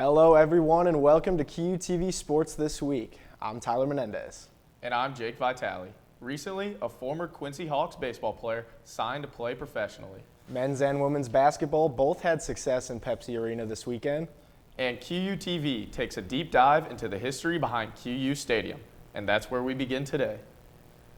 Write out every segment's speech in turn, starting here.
Hello everyone and welcome to QUTV Sports This Week. I'm Tyler Menendez. And I'm Jake Vitale. Recently, a former Quincy Hawks baseball player signed to play professionally. Men's and women's basketball both had success in Pepsi Arena this weekend. And QUTV takes a deep dive into the history behind QU Stadium. And that's where we begin today.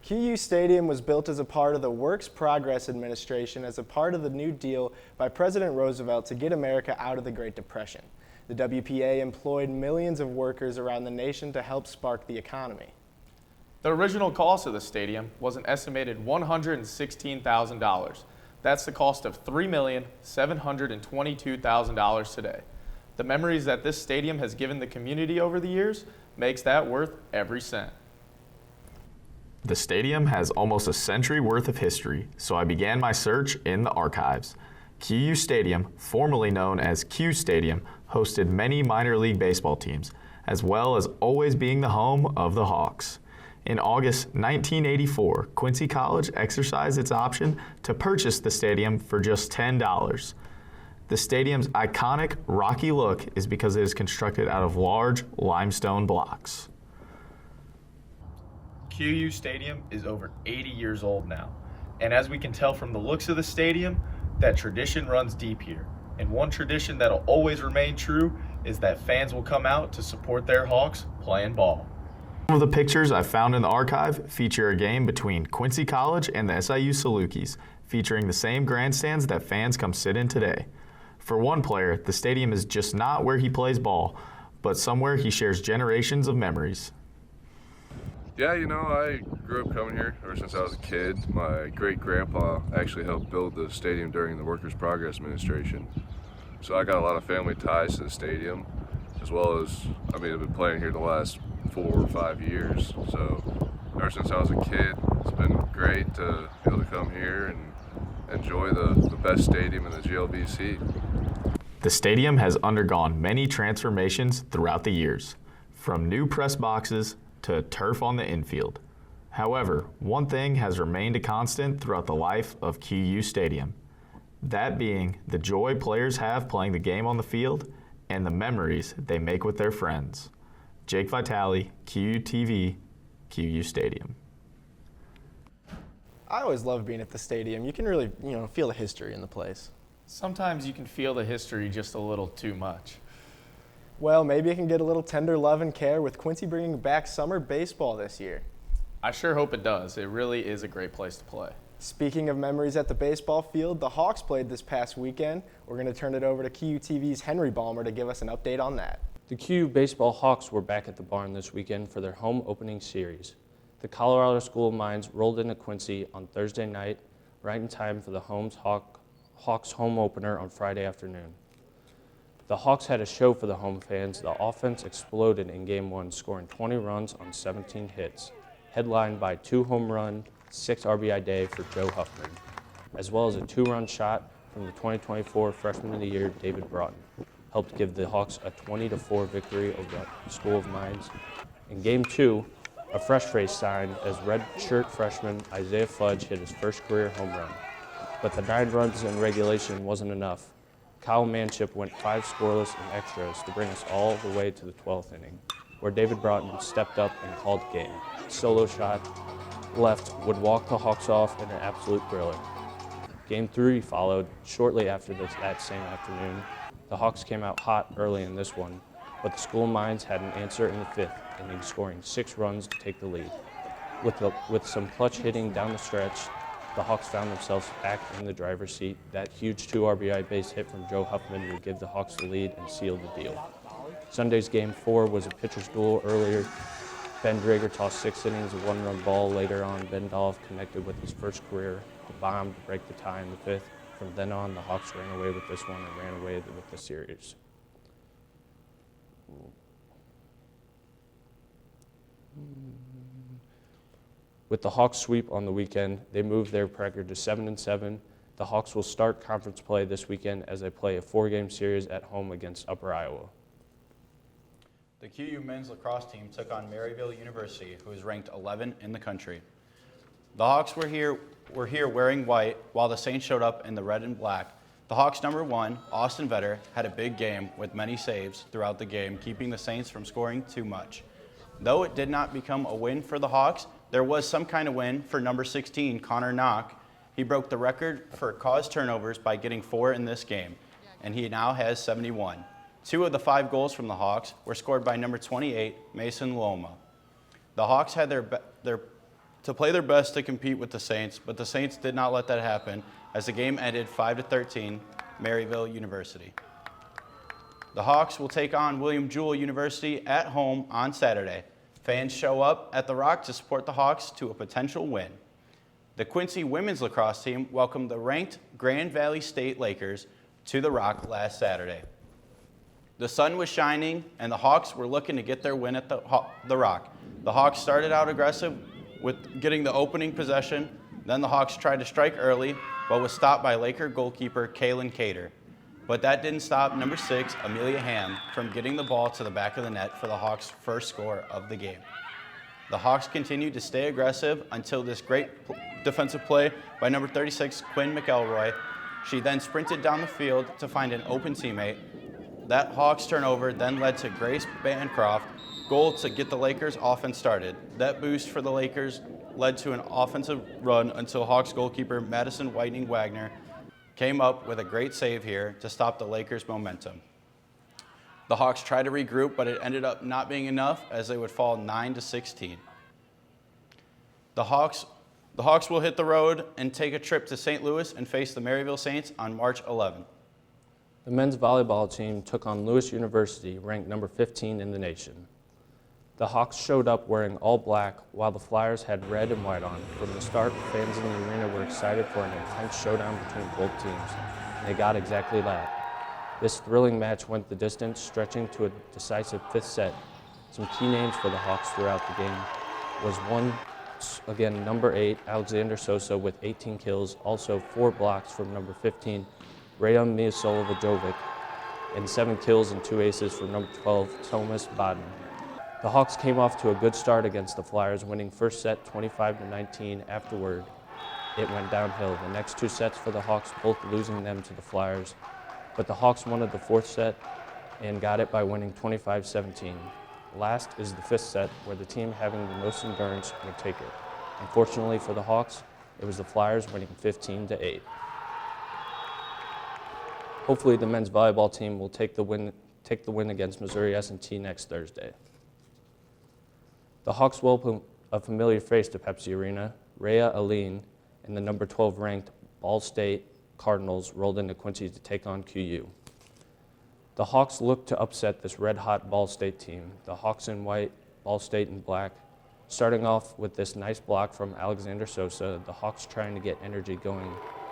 QU Stadium was built as a part of the Works Progress Administration as a part of the New Deal by President Roosevelt to get America out of the Great Depression. The WPA employed millions of workers around the nation to help spark the economy. The original cost of the stadium was an estimated $116,000. That's the cost of $3,722,000 today. The memories that this stadium has given the community over the years makes that worth every cent. The stadium has almost a century worth of history, so I began my search in the archives. QU Stadium, formerly known as Q Stadium, hosted many minor league baseball teams, as well as always being the home of the Hawks. In August 1984, Quincy College exercised its option to purchase the stadium for just $10. The stadium's iconic rocky look is because it is constructed out of large limestone blocks. QU Stadium is over 80 years old now, and as we can tell from the looks of the stadium, that tradition runs deep here. And one tradition that'll always remain true is that fans will come out to support their Hawks playing ball. Some of the pictures I found in the archive feature a game between Quincy College and the SIU Salukis, featuring the same grandstands that fans come sit in today. For one player, the stadium is just not where he plays ball, but somewhere he shares generations of memories. Yeah, I grew up coming here ever since I was a kid. My great-grandpa actually helped build the stadium during the Workers' Progress Administration. So I got a lot of family ties to the stadium, as well as, I've been playing here the last 4 or 5 years. So ever since I was a kid, it's been great to be able to come here and enjoy the best stadium in the GLVC. The stadium has undergone many transformations throughout the years, from new press boxes to turf on the infield. However, one thing has remained a constant throughout the life of QU Stadium, that being the joy players have playing the game on the field and the memories they make with their friends. Jake Vitale, QUTV, QU Stadium. I always love being at the stadium. You can really, feel the history in the place. Sometimes you can feel the history just a little too much. Well, maybe it can get a little tender love and care with Quincy bringing back summer baseball this year. I sure hope it does. It really is a great place to play. Speaking of memories at the baseball field, the Hawks played this past weekend. We're going to turn it over to QUTV's Henry Balmer to give us an update on that. The QU baseball Hawks were back at the barn this weekend for their home opening series. The Colorado School of Mines rolled into Quincy on Thursday night, right in time for the Hawks home opener on Friday afternoon. The Hawks had a show for the home fans. The offense exploded in Game 1, scoring 20 runs on 17 hits, headlined by 2 home run, 6 RBI day for Joe Huffman, as well as a 2-run shot from the 2024 Freshman of the Year, David Broughton, helped give the Hawks a 20-4 victory over the School of Mines. In Game 2, a fresh face signed as redshirt freshman Isaiah Fudge hit his first career home run. But the 9 runs in regulation wasn't enough. Kyle Manship went 5 scoreless in extras to bring us all the way to the 12th inning, where David Broughton stepped up and called the game. Solo shot left would walk the Hawks off in an absolute thriller. Game 3 followed shortly after that same afternoon. The Hawks came out hot early in this one, but the School of Mines had an answer in the 5th inning, scoring 6 runs to take the lead. With some clutch hitting down the stretch, the Hawks found themselves back in the driver's seat. That huge 2 RBI base hit from Joe Huffman would give the Hawks the lead and seal the deal. Sunday's Game 4 was a pitcher's duel earlier. Ben Drager tossed 6 innings of 1-run ball. Later on, Ben Dolph connected with his first career bomb to break the tie in the 5th. From then on, the Hawks ran away with this one and ran away with the series. With the Hawks sweep on the weekend, they moved their record to 7-7. The Hawks will start conference play this weekend as they play a 4-game series at home against Upper Iowa. The QU men's lacrosse team took on Maryville University, who is ranked 11 in the country. The Hawks were here wearing white, while the Saints showed up in the red and black. The Hawks' number 1, Austin Vetter, had a big game with many saves throughout the game, keeping the Saints from scoring too much. Though it did not become a win for the Hawks, there was some kind of win for number 16, Connor Knock. He broke the record for caused turnovers by getting 4 in this game, and he now has 71. 2 of the 5 goals from the Hawks were scored by number 28, Mason Loma. The Hawks had to play their best to compete with the Saints, but the Saints did not let that happen as the game ended 5-13, Maryville University. The Hawks will take on William Jewell University at home on Saturday. Fans show up at the Rock to support the Hawks to a potential win. The Quincy women's lacrosse team welcomed the ranked Grand Valley State Lakers to the Rock last Saturday. The sun was shining, and the Hawks were looking to get their win at the Rock. The Hawks started out aggressive with getting the opening possession. Then the Hawks tried to strike early, but was stopped by Laker goalkeeper Kaylin Cater. But that didn't stop number 6, Amelia Ham, from getting the ball to the back of the net for the Hawks' first score of the game. The Hawks continued to stay aggressive until this great defensive play by number 36, Quinn McElroy. She then sprinted down the field to find an open teammate. That Hawks turnover then led to Grace Bancroft goal to get the Lakers offense started. That boost for the Lakers led to an offensive run until Hawks goalkeeper Madison Whitening Wagner came up with a great save here to stop the Lakers' momentum. The Hawks tried to regroup, but it ended up not being enough as they would fall 9-16. The Hawks will hit the road and take a trip to St. Louis and face the Maryville Saints on March 11th. The men's volleyball team took on Lewis University, ranked number 15 in the nation. The Hawks showed up wearing all black, while the Flyers had red and white on. From the start, fans in the arena were excited for an intense showdown between both teams, and they got exactly that. This thrilling match went the distance, stretching to a decisive 5th set. Some key names for the Hawks throughout the game was again, number 8, Alexander Sosa with 18 kills, also 4 blocks from number 15, Rhea Miasolova-Jovic, and 7 kills and 2 aces from number 12, Thomas Baden. The Hawks came off to a good start against the Flyers, winning first set 25-19. Afterward, it went downhill. The next 2 sets for the Hawks, both losing them to the Flyers. But the Hawks won the 4th set and got it by winning 25-17. Last is the 5th set, where the team having the most endurance would take it. Unfortunately for the Hawks, it was the Flyers winning 15-8. Hopefully the men's volleyball team will take the win against Missouri S&T next Thursday. The Hawks welcome a familiar face to Pepsi Arena. Rhea Aline and the number 12 ranked Ball State Cardinals rolled into Quincy to take on QU. The Hawks looked to upset this red-hot Ball State team. The Hawks in white, Ball State in black. Starting off with this nice block from Alexander Sosa, the Hawks trying to get energy going.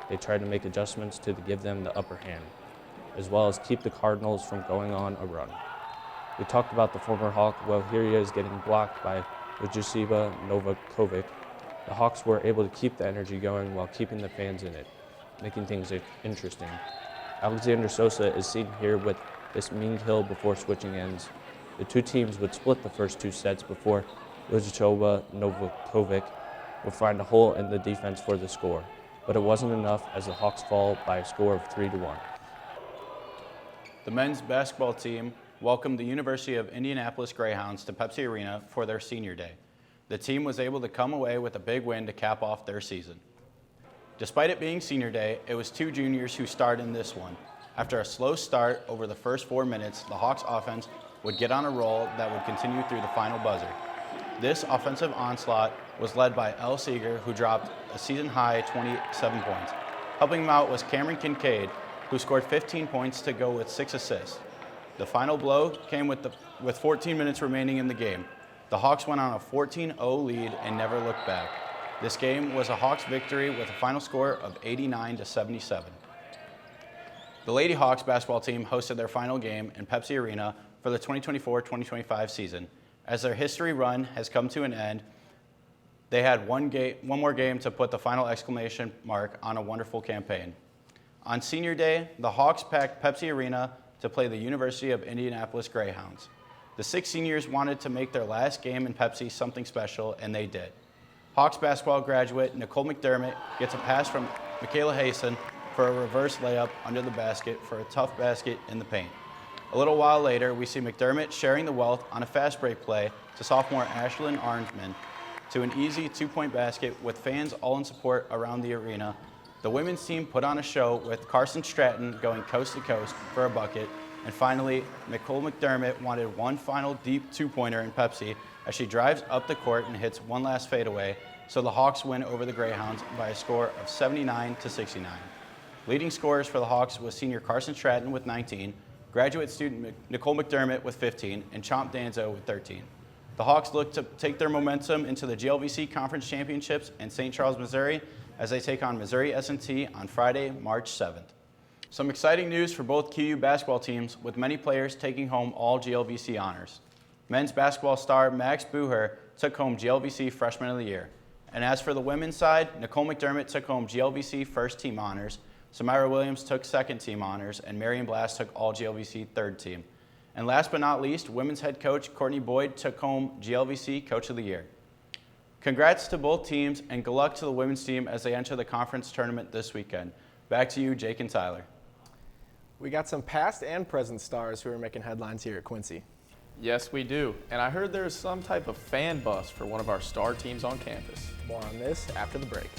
They tried to make adjustments to give them the upper hand, as well as keep the Cardinals from going on a run. We talked about the former Hawk. Well, here he is getting blocked by Lujusiba Novakovic. The Hawks were able to keep the energy going while keeping the fans in it, making things interesting. Alexander Sosa is seen here with this mean kill before switching ends. The 2 teams would split the first 2 sets before Lujusiba Novakovic would find a hole in the defense for the score, but it wasn't enough as the Hawks fall by a score of 3-1. The men's basketball team welcomed the University of Indianapolis Greyhounds to Pepsi Arena for their senior day. The team was able to come away with a big win to cap off their season. Despite it being senior day, it was 2 juniors who starred in this one. After a slow start over the first 4 minutes, the Hawks offense would get on a roll that would continue through the final buzzer. This offensive onslaught was led by Elle Seeger, who dropped a season-high 27 points. Helping him out was Cameron Kincaid, who scored 15 points to go with 6 assists. The final blow came with 14 minutes remaining in the game. The Hawks went on a 14-0 lead and never looked back. This game was a Hawks victory with a final score of 89-77. The Lady Hawks basketball team hosted their final game in Pepsi Arena for the 2024-2025 season. As their history run has come to an end, they had one more game to put the final exclamation mark on a wonderful campaign. On senior day, the Hawks packed Pepsi Arena to play the University of Indianapolis Greyhounds. The 6 seniors wanted to make their last game in Pepsi something special, and they did. Hawks basketball graduate Nicole McDermott gets a pass from Michaela Hayson for a reverse layup under the basket for a tough basket in the paint. A little while later, we see McDermott sharing the wealth on a fast break play to sophomore Ashlyn Arnsman to an easy two-point basket with fans all in support around the arena. The women's team put on a show with Carson Stratton going coast to coast for a bucket. And finally, Nicole McDermott wanted one final deep two-pointer in Pepsi as she drives up the court and hits one last fadeaway, so the Hawks win over the Greyhounds by a score of 79-69. Leading scorers for the Hawks was senior Carson Stratton with 19, graduate student Nicole McDermott with 15, and Chomp Danzo with 13. The Hawks look to take their momentum into the GLVC Conference Championships in St. Charles, Missouri, as they take on Missouri S&T on Friday, March 7th. Some exciting news for both QU basketball teams, with many players taking home all GLVC honors. Men's basketball star Max Bucher took home GLVC Freshman of the Year. And as for the women's side, Nicole McDermott took home GLVC First Team honors, Samira Williams took Second Team honors, and Marion Blast took all GLVC Third Team. And last but not least, women's head coach Courtney Boyd took home GLVC Coach of the Year. Congrats to both teams, and good luck to the women's team as they enter the conference tournament this weekend. Back to you, Jake and Tyler. We got some past and present stars who are making headlines here at Quincy. Yes, we do. And I heard there is some type of fan bus for one of our star teams on campus. More on this after the break.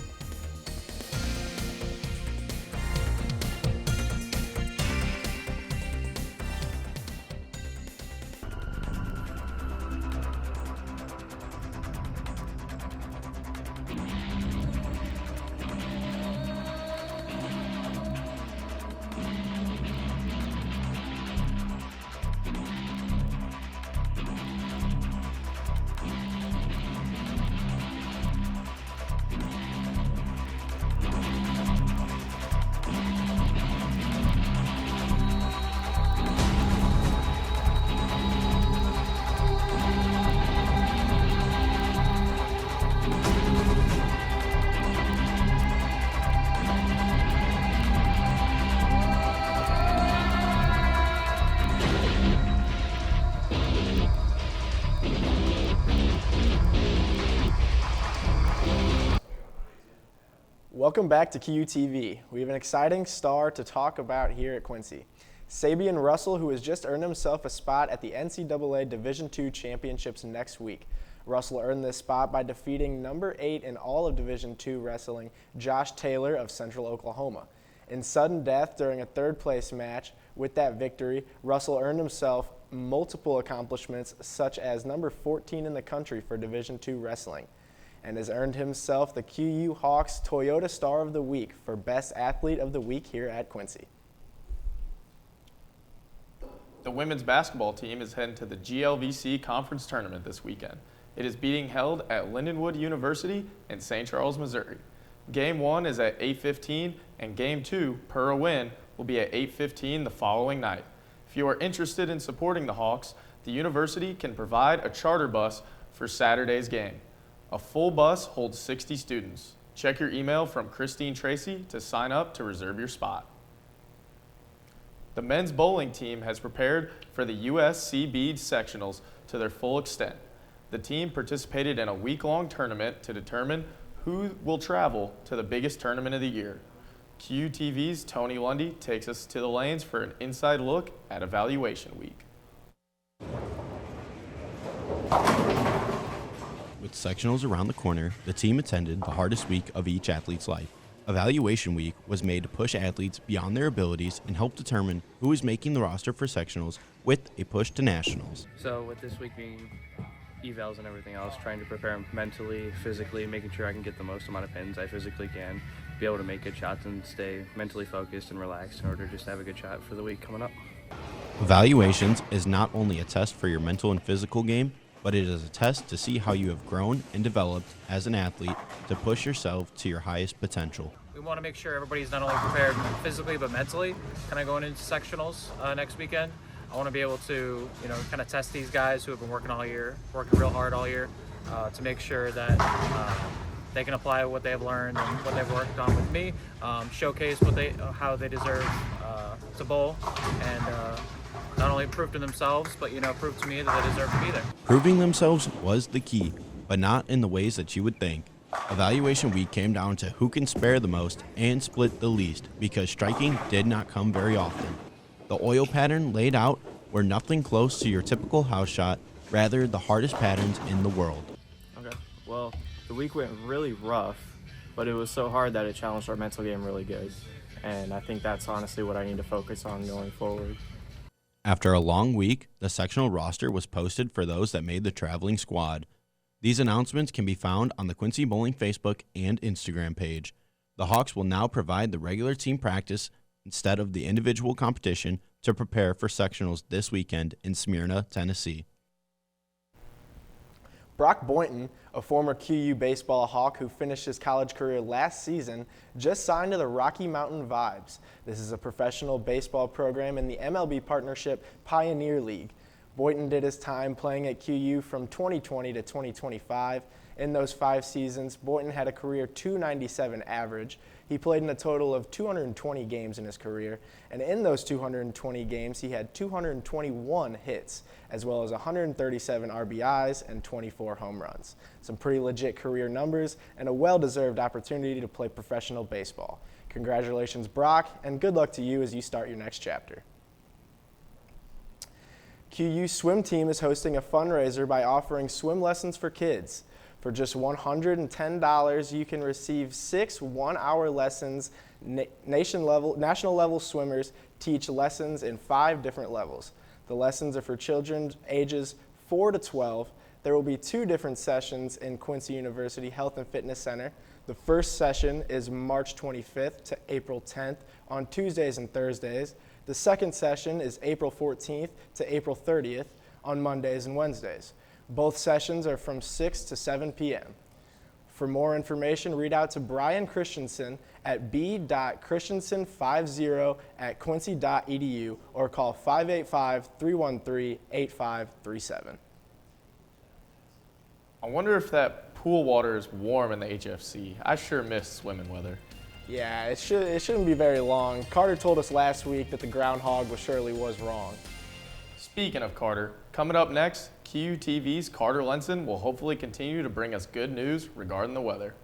Welcome back to QUTV. We have an exciting star to talk about here at Quincy. Sabian Russell, who has just earned himself a spot at the NCAA Division II Championships next week. Russell earned this spot by defeating number 8 in all of Division II wrestling, Josh Taylor of Central Oklahoma. In sudden death during a third-place match, with that victory, Russell earned himself multiple accomplishments, such as number 14 in the country for Division II wrestling, and has earned himself the QU Hawks Toyota Star of the Week for Best Athlete of the Week here at Quincy. The women's basketball team is heading to the GLVC Conference Tournament this weekend. It is being held at Lindenwood University in St. Charles, Missouri. Game 1 is at 8:15, and Game 2, per a win, will be at 8:15 the following night. If you are interested in supporting the Hawks, the university can provide a charter bus for Saturday's game. A full bus holds 60 students. Check your email from Christine Tracy to sign up to reserve your spot. The men's bowling team has prepared for the USC Bead Sectionals to their full extent. The team participated in a week-long tournament to determine who will travel to the biggest tournament of the year. QTV's Tony Lundy takes us to the lanes for an inside look at Evaluation Week. With sectionals around the corner, the team attended the hardest week of each athlete's life. Evaluation Week was made to push athletes beyond their abilities and help determine who is making the roster for sectionals with a push to nationals. So with this week being evals and everything else, trying to prepare them mentally, physically, making sure I can get the most amount of pins I physically can, be able to make good shots and stay mentally focused and relaxed in order just to have a good shot for the week coming up. Evaluations is not only a test for your mental and physical game, but it is a test to see how you have grown and developed as an athlete to push yourself to your highest potential. We want to make sure everybody's not only prepared physically but mentally kind of going into sectionals next weekend. I want to be able to, kind of test these guys who have been working all year, working real hard all year, to make sure that they can apply what they've learned and what they've worked on with me, showcase how they deserve to bowl, and not only prove to themselves, but prove to me that they deserve to be there. Proving themselves was the key, but not in the ways that you would think. Evaluation week came down to who can spare the most and split the least because striking did not come very often. The oil pattern laid out were nothing close to your typical house shot, rather the hardest patterns in the world. Okay, well, the week went really rough, but it was so hard that it challenged our mental game really good. And I think that's honestly what I need to focus on going forward. After a long week, the sectional roster was posted for those that made the traveling squad. These announcements can be found on the Quincy Bowling Facebook and Instagram page. The Hawks will now provide the regular team practice instead of the individual competition to prepare for sectionals this weekend in Smyrna, Tennessee. Brock Boynton, a former QU baseball Hawk who finished his college career last season, just signed to the Rocky Mountain Vibes. This is a professional baseball program in the MLB partnership Pioneer League. Boynton did his time playing at QU from 2020 to 2025. In those 5 seasons, Boynton had a career .297 average. He played in a total of 220 games in his career, and in those 220 games, he had 221 hits, as well as 137 RBIs and 24 home runs. Some pretty legit career numbers and a well-deserved opportunity to play professional baseball. Congratulations, Brock, and good luck to you as you start your next chapter. QU swim team is hosting a fundraiser by offering swim lessons for kids. For just $110, you can receive 6 one-hour lessons. National level swimmers teach lessons in 5 different levels. The lessons are for children ages 4 to 12. There will be 2 different sessions in Quincy University Health and Fitness Center. The first session is March 25th to April 10th on Tuesdays and Thursdays. The second session is April 14th to April 30th on Mondays and Wednesdays. Both sessions are from 6 to 7 p.m. For more information, reach out to Brian Christensen at b.christensen5050@quincy.edu or call 585-313-8537. I wonder if that pool water is warm in the HFC. I sure miss swimming weather. Yeah, it shouldn't be very long. Carter told us last week that the groundhog surely was wrong. Speaking of Carter, coming up next, QUTV's Carter Lenson will hopefully continue to bring us good news regarding the weather.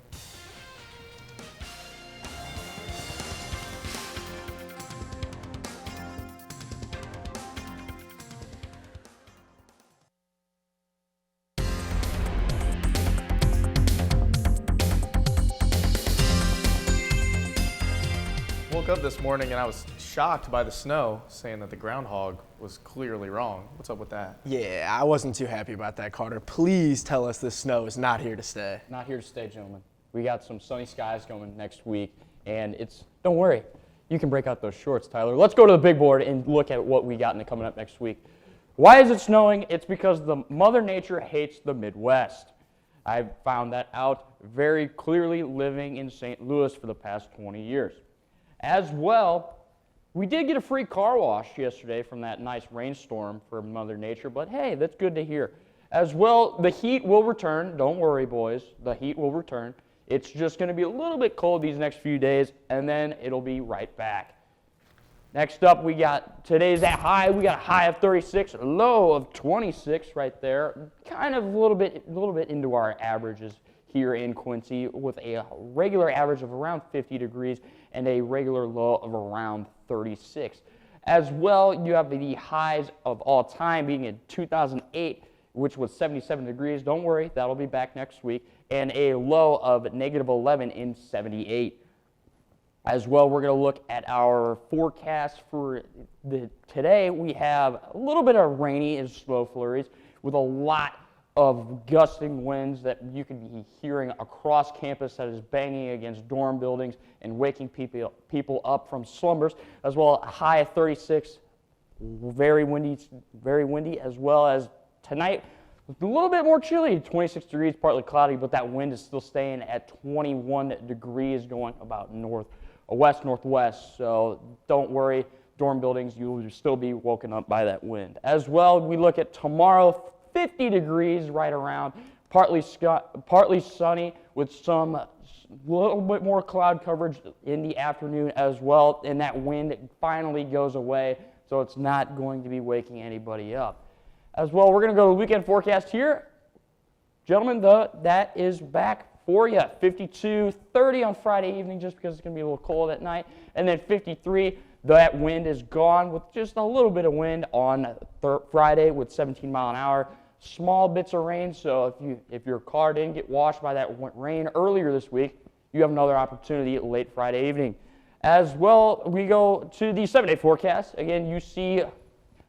Woke up this morning and I was shocked by the snow, saying that the groundhog was clearly wrong. What's up with that? Yeah, I wasn't too happy about that, Carter. Please tell us this snow is not here to stay. Not here to stay, gentlemen. We got some sunny skies coming next week, and don't worry, you can break out those shorts, Tyler. Let's go to the big board and look at what we got coming up next week. Why is it snowing? It's because the Mother Nature hates the Midwest. I've found that out very clearly living in St. Louis for the past 20 years. As well, we did get a free car wash yesterday from that nice rainstorm for Mother Nature, but hey, that's good to hear. As well, the heat will return. Don't worry, boys. The heat will return. It's just going to be a little bit cold these next few days, and then it'll be right back. Next up, we got today's high. We got a high of 36, a low of 26 right there. Kind of a little bit into our averages here in Quincy with a regular average of around 50 degrees and a regular low of around 36. As well, you have the highs of all time being in 2008, which was 77 degrees. Don't worry, that'll be back next week. And a low of -11 in 78. As well, we're going to look at our forecast for today. We have a little bit of rainy and slow flurries with a lot of gusting winds that you can be hearing across campus that is banging against dorm buildings and waking people up from slumbers, as well as a high of 36, very windy, as well as tonight, a little bit more chilly, 26 degrees, partly cloudy, but that wind is still staying at 21 degrees going about west-northwest, so don't worry, dorm buildings, you will still be woken up by that wind. As well, we look at tomorrow, 50 degrees right around, partly sunny with some little bit more cloud coverage in the afternoon as well, and that wind finally goes away, so it's not going to be waking anybody up. As well, we're going to go to the weekend forecast here. Gentlemen, that is back for you. 52, 30 on Friday evening just because it's going to be a little cold at night. And then 53, that wind is gone with just a little bit of wind on Friday with 17 mile an hour. Small bits of rain, so if your car didn't get washed by that rain earlier this week, you have another opportunity late Friday evening. As well, we go to the 7-day forecast. Again, you see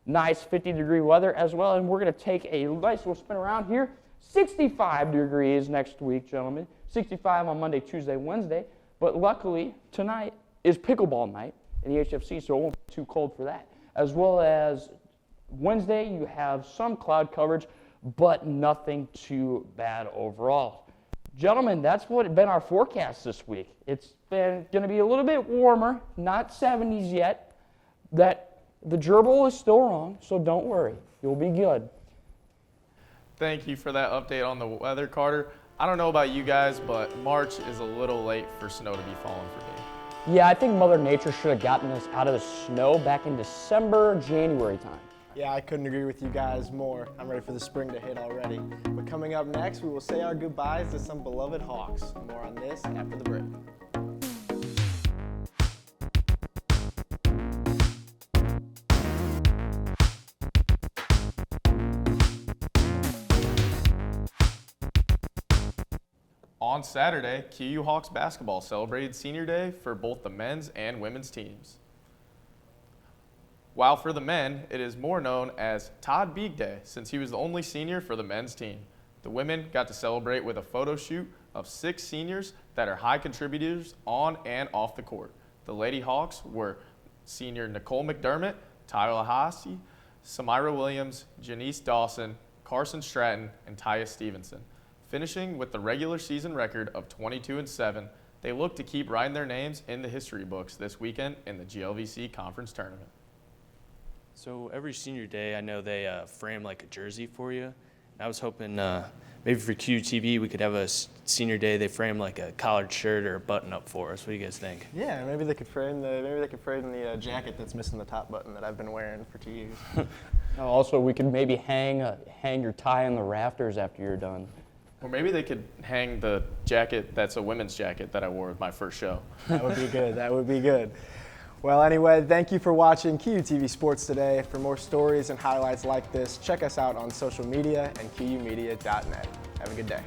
nice 50-degree weather as well, and we're going to take a nice little spin around here. 65 degrees next week, gentlemen. 65 on Monday, Tuesday, Wednesday. But luckily, tonight is pickleball night in the HFC, so it won't be too cold for that. As well as Wednesday, you have some cloud coverage, but nothing too bad overall. Gentlemen, that's what been our forecast this week. It's been going to be a little bit warmer, not 70s yet. That the gerbil is still wrong, so don't worry. You'll be good. Thank you for that update on the weather, Carter. I don't know about you guys, but March is a little late for snow to be falling for me. Yeah, I think Mother Nature should have gotten us out of the snow back in December, January time. Yeah, I couldn't agree with you guys more. I'm ready for the spring to hit already. But coming up next, we will say our goodbyes to some beloved Hawks. More on this after the break. On Saturday, QU Hawks basketball celebrated Senior Day for both the men's and women's teams. While for the men, it is more known as Todd Beag Day since he was the only senior for the men's team. The women got to celebrate with a photo shoot of 6 seniors that are high contributors on and off the court. The Lady Hawks were senior Nicole McDermott, Tyler Haase, Samira Williams, Janice Dawson, Carson Stratton, and Tyus Stevenson. Finishing with the regular season record of 22-7, they look to keep writing their names in the history books this weekend in the GLVC Conference Tournament. So every senior day, I know they frame like a jersey for you. I was hoping maybe for QUTV we could have a senior day. They frame like a collared shirt or a button up for us. What do you guys think? Yeah, maybe they could frame the jacket that's missing the top button that I've been wearing for 2 years. Also, we could maybe hang your tie on the rafters after you're done. Or maybe they could hang the jacket that's a women's jacket that I wore with my first show. That would be good. That would be good. Well, anyway, thank you for watching QUTV Sports today. For more stories and highlights like this, check us out on social media and QUmedia.net. Have a good day.